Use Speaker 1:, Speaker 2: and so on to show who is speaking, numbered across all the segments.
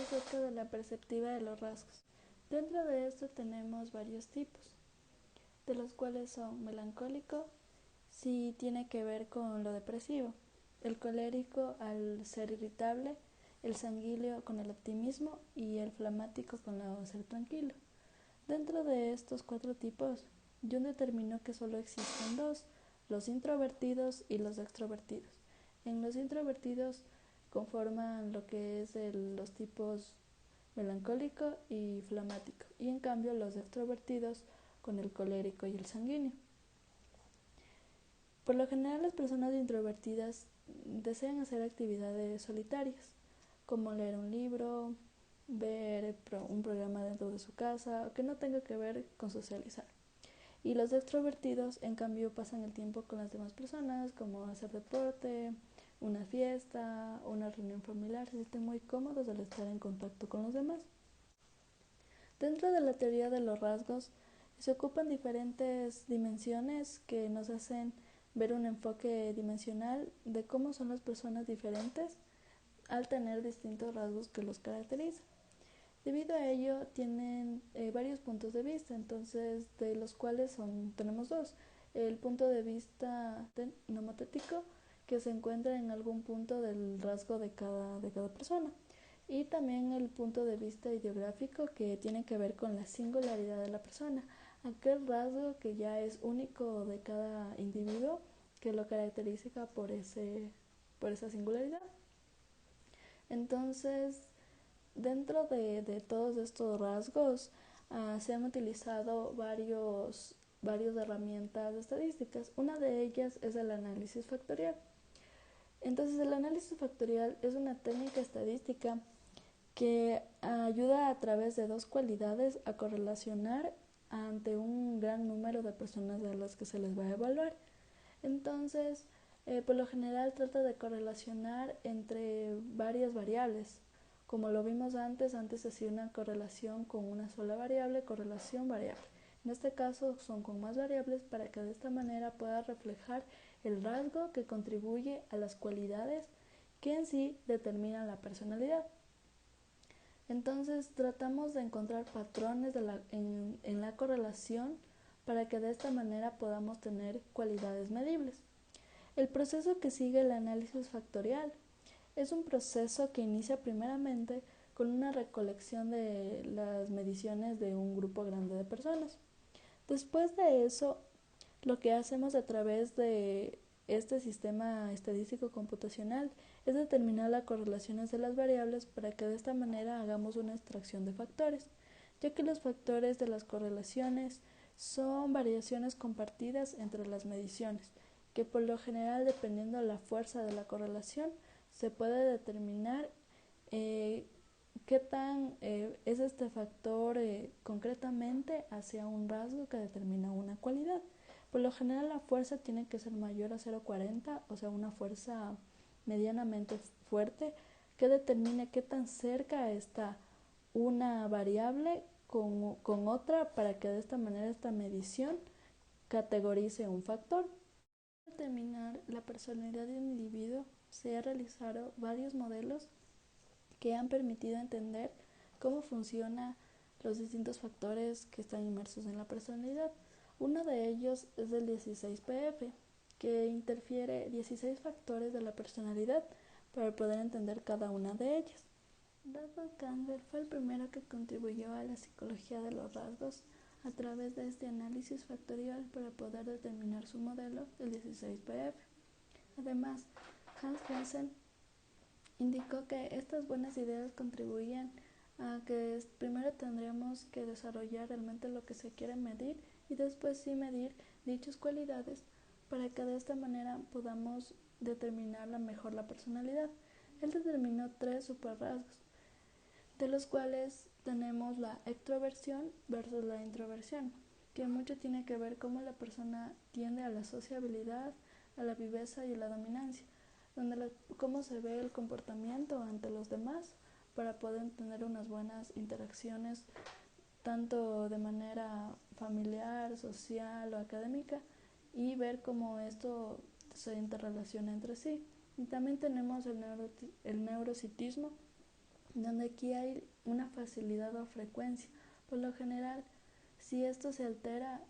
Speaker 1: acerca de la perspectiva de los rasgos. Dentro de esto tenemos varios tipos, de los cuales son melancólico, si tiene que ver con lo depresivo, el colérico al ser irritable, el sanguíneo con el optimismo y el flemático con lo ser tranquilo. Dentro de estos 4 tipos, Jung determinó que solo existen 2, los introvertidos y los extrovertidos. En los introvertidos conforman lo que es los tipos melancólico y flemático, y en cambio los extrovertidos con el colérico y el sanguíneo. Por lo general, las personas introvertidas desean hacer actividades solitarias, como leer un libro, ver un programa dentro de su casa, que no tenga que ver con socializar. Y los extrovertidos, en cambio, pasan el tiempo con las demás personas, como hacer deporte, una fiesta, una reunión familiar, se sienten muy cómodos al estar en contacto con los demás. Dentro de la teoría de los rasgos, se ocupan diferentes dimensiones que nos hacen ver un enfoque dimensional de cómo son las personas diferentes al tener distintos rasgos que los caracterizan. Debido a ello tienen varios puntos de vista, entonces de los cuales tenemos 2. El punto de vista nomotético, que se encuentra en algún punto del rasgo de cada persona, y también el punto de vista ideográfico, que tiene que ver con la singularidad de la persona, aquel rasgo que ya es único de cada individuo que lo caracteriza por esa singularidad. Entonces, dentro de todos estos rasgos se han utilizado varias herramientas estadísticas. Una de ellas es el análisis factorial. Entonces, el análisis factorial es una técnica estadística que ayuda a través de 2 cualidades a correlacionar ante un gran número de personas a las que se les va a evaluar. Entonces, por lo general trata de correlacionar entre varias variables. Como lo vimos antes se hacía una correlación con una sola variable, correlación variable. En este caso son con más variables para que de esta manera pueda reflejar el rasgo que contribuye a las cualidades que en sí determinan la personalidad. Entonces tratamos de encontrar patrones en la correlación para que de esta manera podamos tener cualidades medibles. El proceso que sigue el análisis factorial es un proceso que inicia primeramente con una recolección de las mediciones de un grupo grande de personas. Después de eso, lo que hacemos a través de este sistema estadístico computacional es determinar las correlaciones de las variables para que de esta manera hagamos una extracción de factores, ya que los factores de las correlaciones son variaciones compartidas entre las mediciones, que por lo general, dependiendo de la fuerza de la correlación, se puede determinar qué tan es este factor concretamente hacia un rasgo que determina una cualidad. Por lo general la fuerza tiene que ser mayor a 0,40, o sea, una fuerza medianamente fuerte que determine qué tan cerca está una variable con otra para que de esta manera esta medición categorice un factor. Para determinar la personalidad de un individuo se han realizado varios modelos que han permitido entender cómo funcionan los distintos factores que están inmersos en la personalidad. Uno de ellos es el 16PF, que interfiere 16 factores de la personalidad para poder entender cada una de ellas. Douglas Campbell fue el primero que contribuyó a la psicología de los rasgos a través de este análisis factorial para poder determinar su modelo, el 16PF. Además, Hans Kelsen indicó que estas buenas ideas contribuyen a que primero tendríamos que desarrollar realmente lo que se quiere medir y después sí medir dichas cualidades para que de esta manera podamos determinar mejor la personalidad. Él determinó 3 superrasgos, de los cuales tenemos la extroversión versus la introversión, que mucho tiene que ver cómo la persona tiende a la sociabilidad, a la viveza y a la dominancia, cómo se ve el comportamiento ante los demás para poder tener unas buenas interacciones tanto de manera familiar, social o académica, y ver cómo esto se interrelaciona entre sí. Y también tenemos el neurocitismo, donde aquí hay una facilidad o frecuencia. Por lo general, si esto se altera,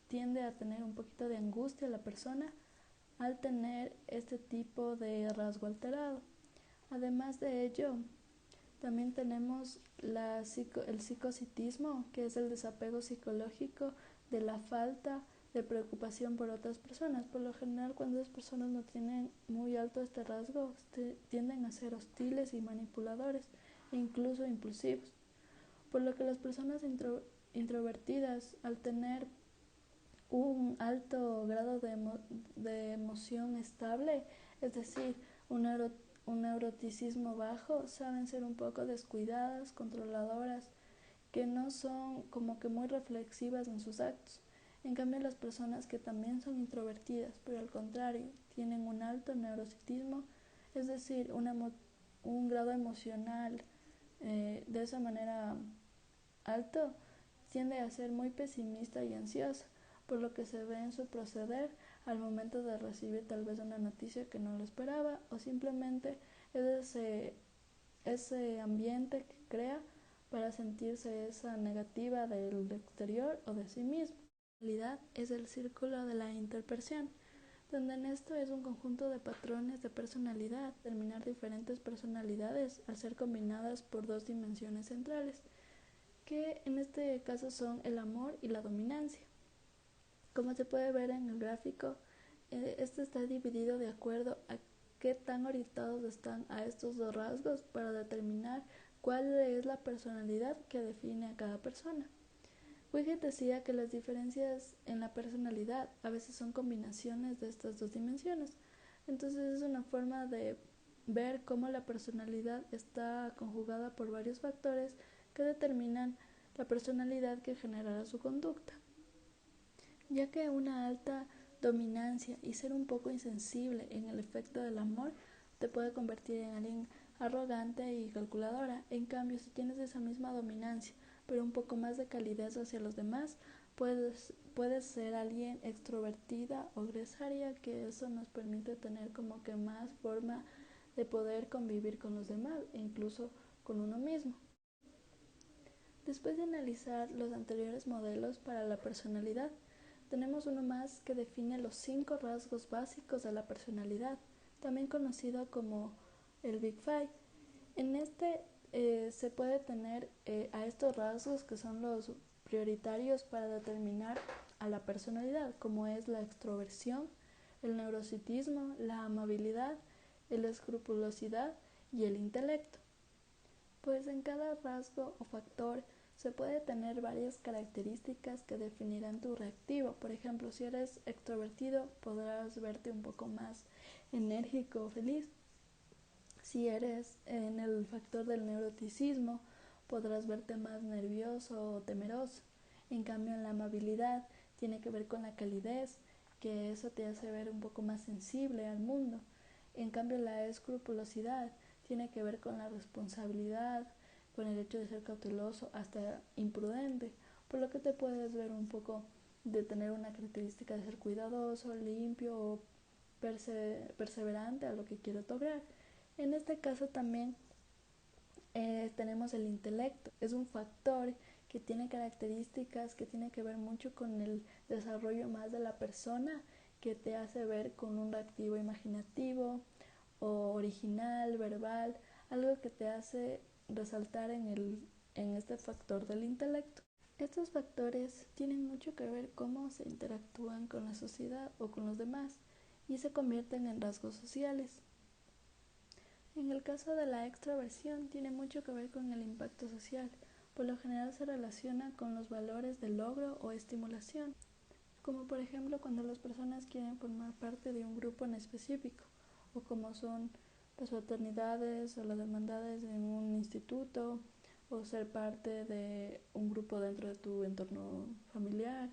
Speaker 1: tiende a tener un poquito de angustia la persona al tener este tipo de rasgo alterado. Además de ello, también tenemos el psicocitismo, que es el desapego psicológico de la falta de preocupación por otras personas. Por lo general, cuando las personas no tienen muy alto este rasgo, tienden a ser hostiles y manipuladores e incluso impulsivos. Por lo que las personas introvertidas, al tener un alto grado de emoción estable, es decir, un neuroticismo bajo, saben ser un poco descuidadas, controladoras, que no son como que muy reflexivas en sus actos. En cambio, las personas que también son introvertidas, pero al contrario, tienen un alto neurocitismo, es decir, un grado emocional de esa manera alto, tiende a ser muy pesimista y ansiosa, por lo que se ve en su proceder al momento de recibir tal vez una noticia que no lo esperaba, o simplemente es ese ambiente que crea para sentirse esa negativa del exterior o de sí mismo. La realidad es el círculo de la interpersión, donde en esto es un conjunto de patrones de personalidad, determinar diferentes personalidades al ser combinadas por dos dimensiones centrales, que en este caso son el amor y la dominancia. Como se puede ver en el gráfico, este está dividido de acuerdo a qué tan orientados están a estos dos rasgos para determinar cuál es la personalidad que define a cada persona. Wiggett decía que las diferencias en la personalidad a veces son combinaciones de estas dos dimensiones. Entonces es una forma de ver cómo la personalidad está conjugada por varios factores que determinan la personalidad que generará su conducta, ya que una alta dominancia y ser un poco insensible en el efecto del amor te puede convertir en alguien arrogante y calculadora. En cambio, si tienes esa misma dominancia, pero un poco más de calidez hacia los demás, puedes ser alguien extrovertida o gregaria, que eso nos permite tener como que más forma de poder convivir con los demás e incluso con uno mismo. Después de analizar los anteriores modelos para la personalidad, tenemos uno más que define los 5 rasgos básicos de la personalidad, también conocido como el Big Five. En este se puede tener a estos rasgos que son los prioritarios para determinar a la personalidad, como es la extroversión, el neurocitismo, la amabilidad, la escrupulosidad y el intelecto. Pues en cada rasgo o factor se puede tener varias características que definirán tu reactivo. Por ejemplo, si eres extrovertido, podrás verte un poco más enérgico o feliz. Si eres en el factor del neuroticismo, podrás verte más nervioso o temeroso. En cambio, en la amabilidad tiene que ver con la calidez, que eso te hace ver un poco más sensible al mundo. En cambio, la escrupulosidad tiene que ver con la responsabilidad, con el hecho de ser cauteloso, hasta imprudente, por lo que te puedes ver un poco de tener una característica de ser cuidadoso, limpio o perseverante a lo que quieres lograr. En este caso también tenemos el intelecto. Es un factor que tiene características que tiene que ver mucho con el desarrollo más de la persona, que te hace ver con un reactivo imaginativo o original, verbal, algo que te hace resaltar en este factor del intelecto. Estos factores tienen mucho que ver cómo se interactúan con la sociedad o con los demás y se convierten en rasgos sociales. En el caso de la extroversión tiene mucho que ver con el impacto social. Por lo general se relaciona con los valores de logro o estimulación, como por ejemplo cuando las personas quieren formar parte de un grupo en específico, o como son las fraternidades o las hermandades en un instituto, o ser parte de un grupo dentro de tu entorno familiar,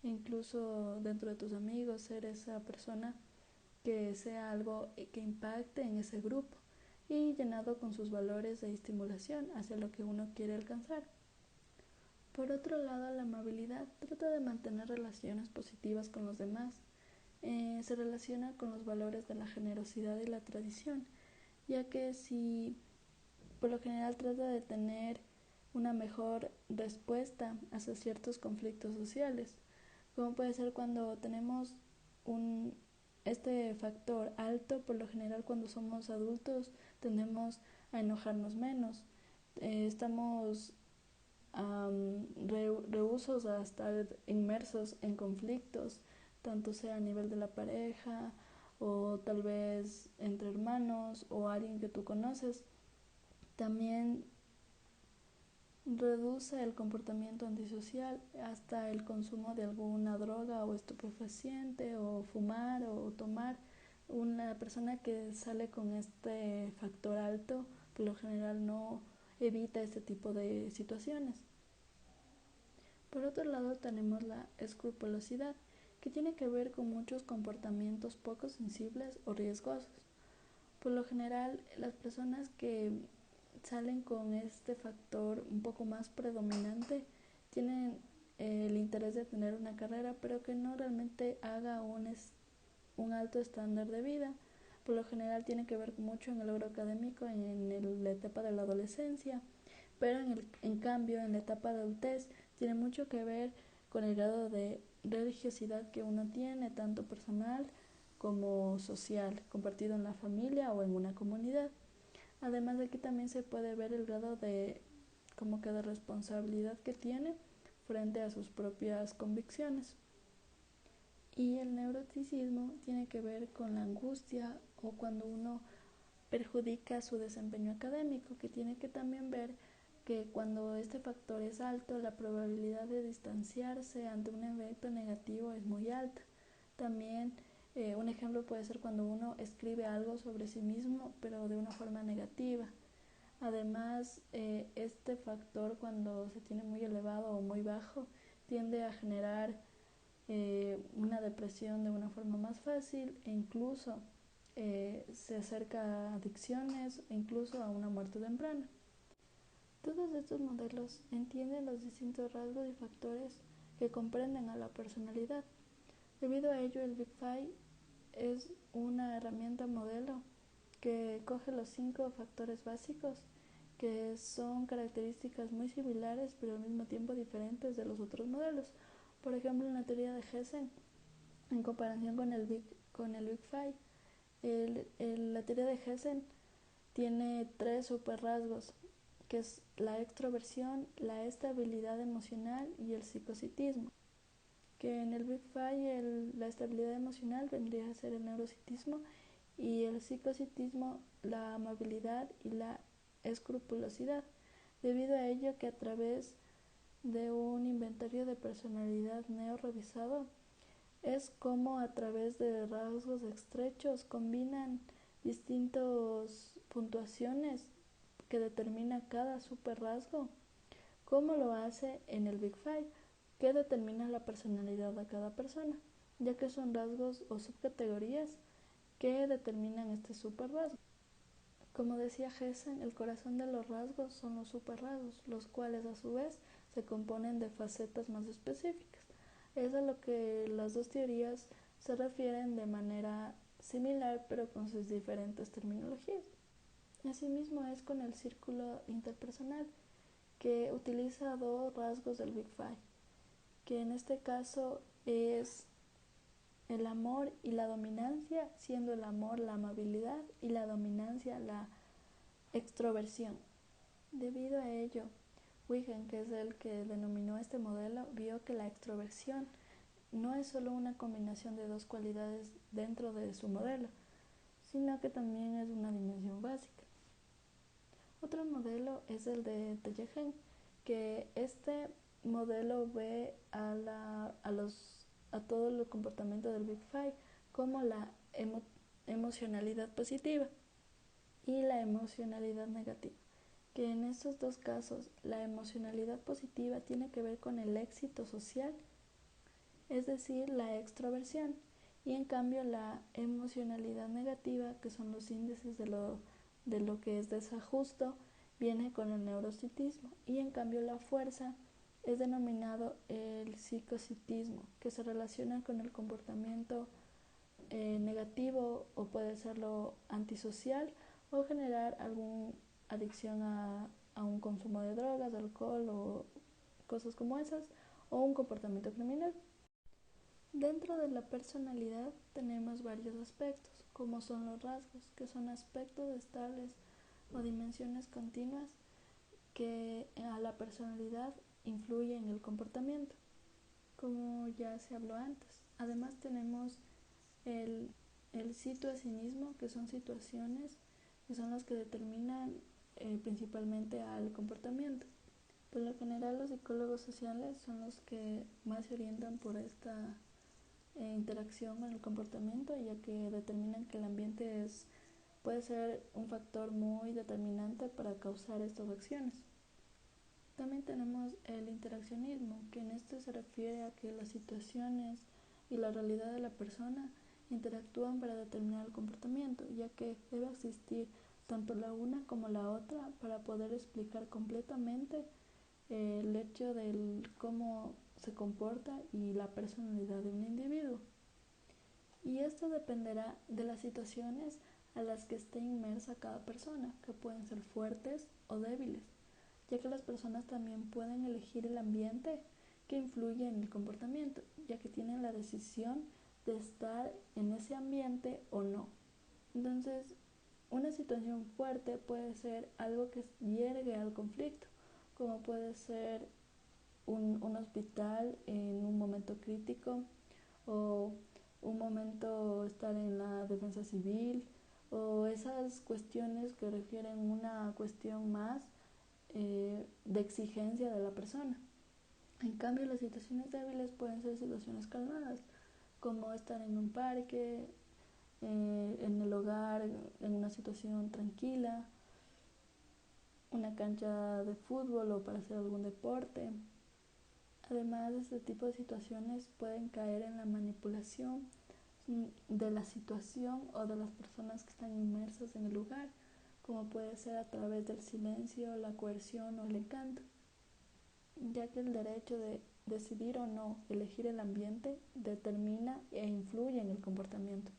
Speaker 1: e incluso dentro de tus amigos, ser esa persona que sea algo que impacte en ese grupo y llenado con sus valores de estimulación hacia lo que uno quiere alcanzar. Por otro lado, la amabilidad trata de mantener relaciones positivas con los demás. Se relaciona con los valores de la generosidad y la tradición, ya que si por lo general trata de tener una mejor respuesta hacia ciertos conflictos sociales, como puede ser cuando tenemos este factor alto. Por lo general cuando somos adultos tendemos a enojarnos menos, estamos rehúsos a estar inmersos en conflictos, tanto sea a nivel de la pareja o tal vez entre hermanos o alguien que tú conoces. También reduce el comportamiento antisocial hasta el consumo de alguna droga o estupefaciente o fumar o tomar. Una persona que sale con este factor alto por lo general no evita este tipo de situaciones. Por otro lado tenemos la escrupulosidad, que tiene que ver con muchos comportamientos poco sensibles o riesgosos. Por lo general las personas que salen con este factor un poco más predominante tienen el interés de tener una carrera, pero que no realmente haga un alto estándar de vida. Por lo general tiene que ver mucho en el logro académico en la etapa de la adolescencia, pero en cambio en la etapa de adultez tiene mucho que ver con el grado de religiosidad que uno tiene, tanto personal como social, compartido en la familia o en una comunidad. Además de que también se puede ver el grado de responsabilidad que tiene frente a sus propias convicciones. Y el neuroticismo tiene que ver con la angustia o cuando uno perjudica su desempeño académico, que tiene que también ver que cuando este factor es alto, la probabilidad de distanciarse ante un evento negativo es muy alta. También un ejemplo puede ser cuando uno escribe algo sobre sí mismo, pero de una forma negativa. Además, este factor cuando se tiene muy elevado o muy bajo tiende a generar una depresión de una forma más fácil e incluso se acerca a adicciones e incluso a una muerte temprana. Todos estos modelos entienden los distintos rasgos y factores que comprenden a la personalidad. Debido a ello, el Big Five es una herramienta modelo que coge los 5 factores básicos, que son características muy similares pero al mismo tiempo diferentes de los otros modelos. Por ejemplo, en la teoría de Hessen, en comparación con el Big Five, la teoría de Hessen tiene 3 superrasgos, que es la extroversión, la estabilidad emocional y el psicocitismo. Que en el Big Five la estabilidad emocional vendría a ser el neurocitismo y el psicocitismo la amabilidad y la escrupulosidad. Debido a ello que a través de un inventario de personalidad neo-revisado es como a través de rasgos estrechos combinan distintas puntuaciones que determina cada superrasgo, como lo hace en el Big Five, que determina la personalidad de cada persona, ya que son rasgos o subcategorías que determinan este superrasgo. Como decía Hessen, el corazón de los rasgos son los superrasgos, los cuales a su vez se componen de facetas más específicas. Es a lo que las dos teorías se refieren de manera similar, pero con sus diferentes terminologías. Asimismo es con el círculo interpersonal, que utiliza 2 rasgos del Big Five, que en este caso es el amor y la dominancia, siendo el amor la amabilidad y la dominancia la extroversión. Debido a ello, Huygens, que es el que denominó este modelo, vio que la extroversión no es solo una combinación de 2 cualidades dentro de su modelo, sino que también es una dimensión básica. Otro modelo es el de Tellegen, que este modelo ve a todo el comportamiento del Big Five como la emocionalidad positiva y la emocionalidad negativa, que en estos 2 casos la emocionalidad positiva tiene que ver con el éxito social, es decir, la extroversión, y en cambio la emocionalidad negativa, que son los índices de lo que es desajusto, viene con el neurocitismo, y en cambio la fuerza es denominado el psicocitismo, que se relaciona con el comportamiento negativo o puede serlo antisocial o generar algún adicción a un consumo de drogas, de alcohol o cosas como esas, o un comportamiento criminal. Dentro de la personalidad tenemos varios aspectos, como son los rasgos, que son aspectos estables o dimensiones continuas que a la personalidad influyen en el comportamiento, como ya se habló antes. Además tenemos el situacionismo, que son situaciones que son las que determinan principalmente al comportamiento. Por lo general los psicólogos sociales son los que más se orientan por esta interacción con el comportamiento, ya que determinan que el ambiente puede ser un factor muy determinante para causar estas acciones. También tenemos el interaccionismo, que en este se refiere a que las situaciones y la realidad de la persona interactúan para determinar el comportamiento, ya que debe existir tanto la una como la otra para poder explicar completamente el hecho de cómo se comporta y la personalidad de un individuo. Y esto dependerá de las situaciones a las que esté inmersa cada persona, que pueden ser fuertes o débiles, ya que las personas también pueden elegir el ambiente que influye en el comportamiento, ya que tienen la decisión de estar en ese ambiente o no. Entonces, una situación fuerte puede ser algo que llegue al conflicto, como puede ser un hospital en un momento crítico, o un momento estar en la defensa civil, o esas cuestiones que refieren una cuestión más de exigencia de la persona. En cambio, las situaciones débiles pueden ser situaciones calmadas, como estar en un parque, en el hogar, en una situación tranquila, una cancha de fútbol o para hacer algún deporte. Además, este tipo de situaciones pueden caer en la manipulación de la situación o de las personas que están inmersas en el lugar, como puede ser a través del silencio, la coerción o el encanto, ya que el derecho de decidir o no elegir el ambiente determina e influye en el comportamiento.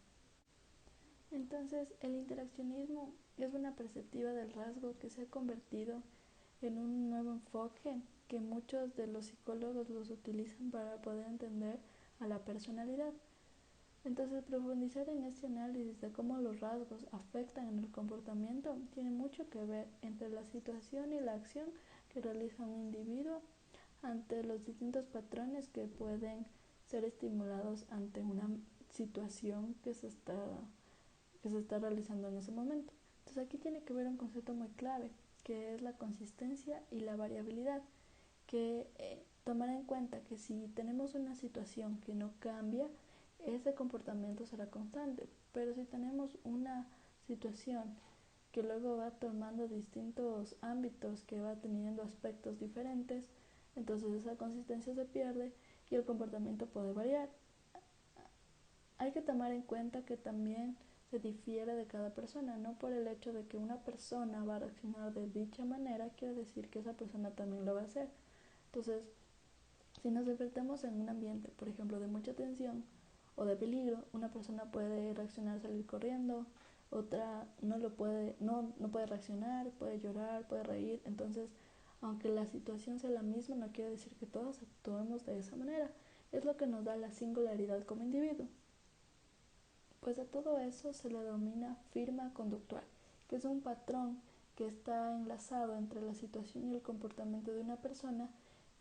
Speaker 1: Entonces, el interaccionismo es una perspectiva del rasgo que se ha convertido en un nuevo enfoque que muchos de los psicólogos los utilizan para poder entender a la personalidad. Entonces, profundizar en este análisis de cómo los rasgos afectan en el comportamiento tiene mucho que ver entre la situación y la acción que realiza un individuo ante los distintos patrones que pueden ser estimulados ante una situación que se está realizando en ese momento. Entonces, aquí tiene que ver un concepto muy clave, que es la consistencia y la variabilidad, que tomar en cuenta que si tenemos una situación que no cambia, ese comportamiento será constante, pero si tenemos una situación que luego va tomando distintos ámbitos, que va teniendo aspectos diferentes, entonces esa consistencia se pierde y el comportamiento puede variar. Hay que tomar en cuenta que también se difiere de cada persona, no por el hecho de que una persona va a reaccionar de dicha manera quiere decir que esa persona también lo va a hacer. Entonces, si nos enfrentamos en un ambiente, por ejemplo, de mucha tensión o de peligro, una persona puede reaccionar, salir corriendo, otra no puede reaccionar, puede llorar, puede reír. Entonces, aunque la situación sea la misma, no quiere decir que todos actuemos de esa manera. Es lo que nos da la singularidad como individuo. Pues a todo eso se le denomina firma conductual, que es un patrón que está enlazado entre la situación y el comportamiento de una persona,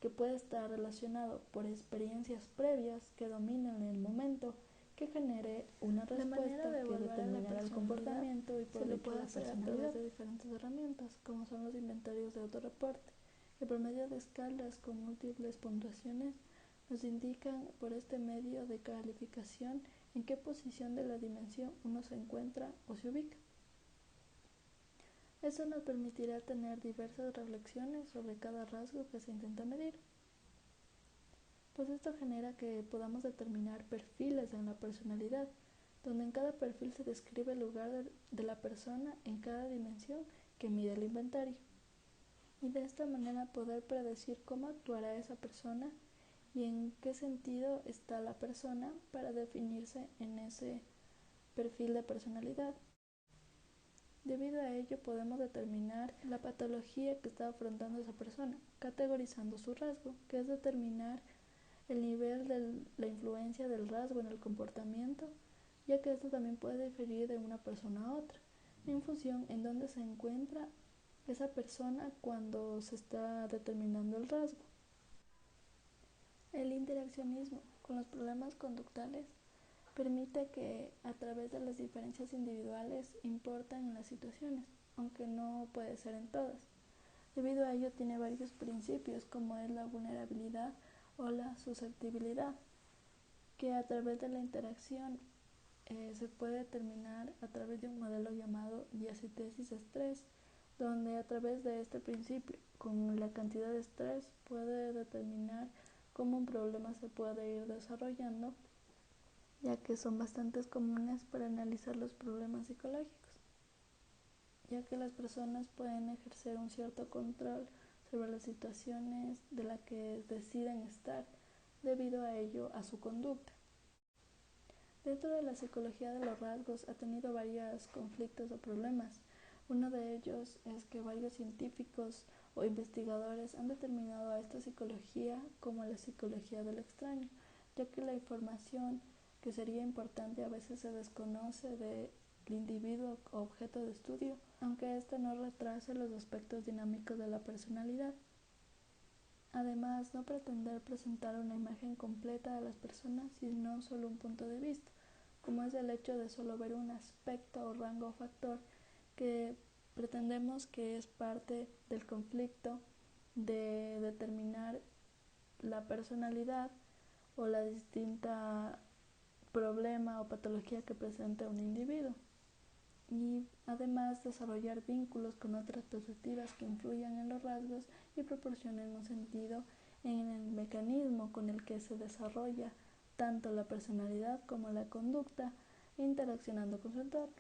Speaker 1: que puede estar relacionado por experiencias previas que dominen el momento, que genere una respuesta que determinará el comportamiento, y por lo puede hacer a través de diferentes herramientas, como son los inventarios de autorreporte, que por medio de escalas con múltiples puntuaciones nos indican por este medio de calificación en qué posición de la dimensión uno se encuentra o se ubica. Eso nos permitirá tener diversas reflexiones sobre cada rasgo que se intenta medir. Pues esto genera que podamos determinar perfiles en la personalidad, donde en cada perfil se describe el lugar de la persona en cada dimensión que mide el inventario. Y de esta manera poder predecir cómo actuará esa persona y en qué sentido está la persona para definirse en ese perfil de personalidad. Debido a ello podemos determinar la patología que está afrontando esa persona, categorizando su rasgo, que es determinar el nivel de la influencia del rasgo en el comportamiento, ya que esto también puede diferir de una persona a otra, en función en dónde se encuentra esa persona cuando se está determinando el rasgo. El interaccionismo con los problemas conductales permite que a través de las diferencias individuales importan en las situaciones, aunque no puede ser en todas. Debido a ello tiene varios principios como es la vulnerabilidad o la susceptibilidad, que a través de la interacción se puede determinar a través de un modelo llamado diastesis-estrés, donde a través de este principio, con la cantidad de estrés, puede determinar cómo un problema se puede ir desarrollando, ya que son bastante comunes para analizar los problemas psicológicos, ya que las personas pueden ejercer un cierto control sobre las situaciones de las que deciden estar, debido a ello a su conducta. Dentro de la psicología de los rasgos ha tenido varios conflictos o problemas. Uno de ellos es que varios científicos o investigadores han determinado a esta psicología como la psicología del extraño, ya que la información que sería importante a veces se desconoce del individuo o objeto de estudio, aunque éste no retrase los aspectos dinámicos de la personalidad. Además, no pretender presentar una imagen completa de las personas, sino solo un punto de vista, como es el hecho de solo ver un aspecto o rango o factor que pretendemos que es parte del conflicto de determinar la personalidad o la distinta problema o patología que presenta un individuo. Y además desarrollar vínculos con otras perspectivas que influyan en los rasgos y proporcionen un sentido en el mecanismo con el que se desarrolla tanto la personalidad como la conducta interaccionando con su entorno.